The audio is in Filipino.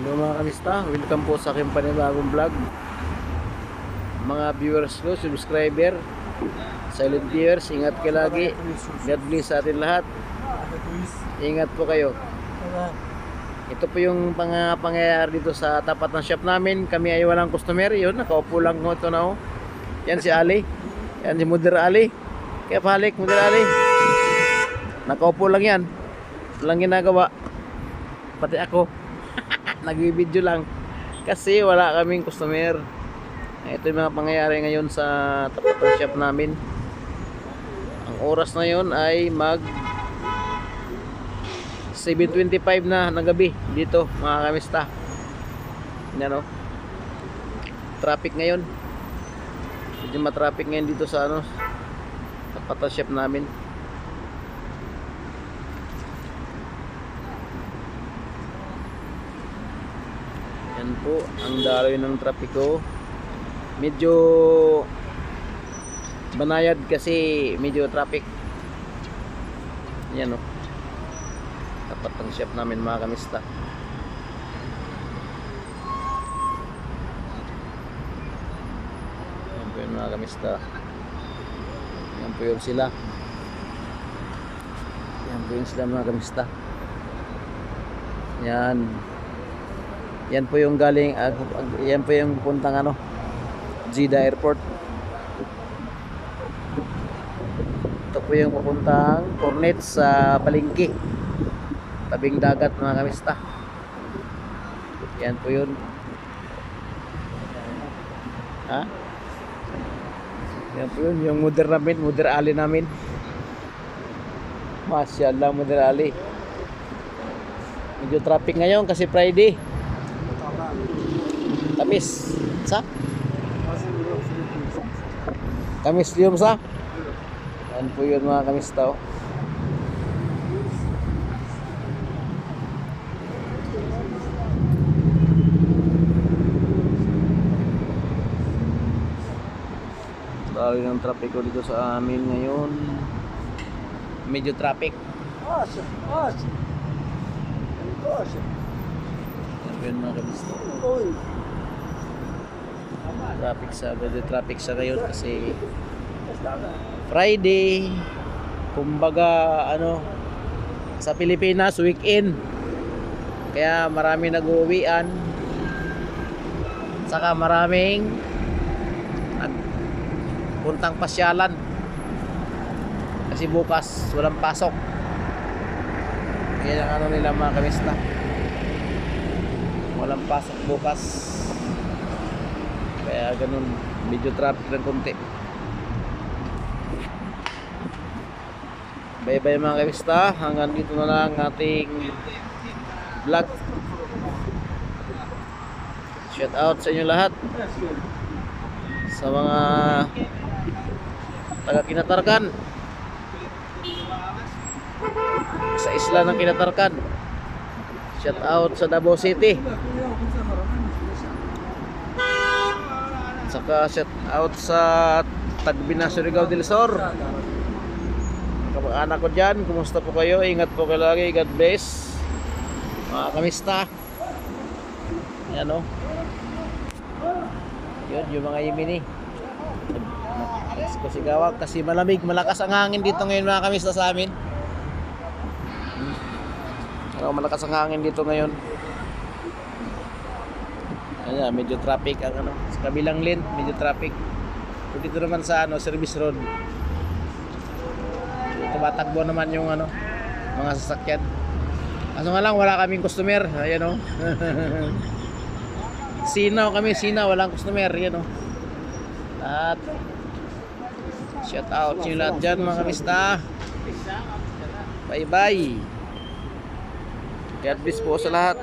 Hello mga kamista, welcome po sa aking panibagong vlog. Mga viewers ko, subscriber, silent viewers, ingat kayo lagi. God bless sa atin lahat. Ingat po kayo. Ito po yung pangyayari dito sa tapat ng shop namin. Kami ay walang customer. Yun, nakaupo lang ko ito na. Yan si Ali. Yan si Mudir Ali. Kaya pahalik, Mudir Ali. Nakaupo lang yan. Walang ginagawa. Pati ako. Nag-video lang kasi wala kaming customer. Ito yung mga pangyayari ngayon sa tapat ng shop namin. Ang oras na yon ay mag 7:25 na ng gabi dito mga kamista. Yan o, traffic ngayon. Medyo matraffic ngayon dito sa tapat ng shop namin. Yan po ang daloy ng trapiko. Medyo banayad kasi medyo traffic. Yan o, tapat ng shop namin mga kamista. Yan po yun mga kamista. Yan po yun sila. Yan po yun sila mga kamista. Yan. Yan po yung galing, yan po yung puntang Jeddah Airport. Ito po yung pupuntang Cornet sa Palengke, tabing dagat mga kamista. Yan po yun. Ha? Yan po yun, yung Mudir namin, Mudir Ali namin. Masyaallah, Mudir Ali. Medyo traffic ngayon kasi Friday. Kamis sa? Kamis liyom sa? Yan po yun mga kamis tao. Dahil ng trapiko dito sa amin ngayon. Medyo traffic. Yan po yun mga kamis tao. Traffic sa ngayon kasi Friday, kumbaga sa Pilipinas weekend, kaya marami nag-uuwian, saka maraming puntang pasyalan kasi bukas walang pasok. Kaya ang nila mga kamista, walang pasok bukas. Kaya ganun, medyo traffic ng konti. Bye bye mga kamista, hanggang dito na lang ating vlog. Shout out sa inyo lahat, sa mga taga Kinatarkan, sa isla ng Kinatarkan. Shout out sa Davao City. Saka shout out sa Tagbina, Surigao del Sur. Kamag-anak ko dyan, kumusta po kayo? Ingat po kayo lagi, God bless mga kamista. Yan o, yun yung mga imini. Nagsigaw kasi malamig, malakas ang hangin dito ngayon mga kamista sa amin. Malakas ang hangin dito ngayon. Ayan, medyo traffic ang sa kabilang lane, medyo traffic. Dito naman sa service road. Tumatakbo naman yung mga sasakyan. Kaso nga lang wala kaming customer. Ayan o. Sinaw kami, walang customer. Ayan o. At shout out yung lahat dyan mga kamista. Bye bye. God bless po sa lahat.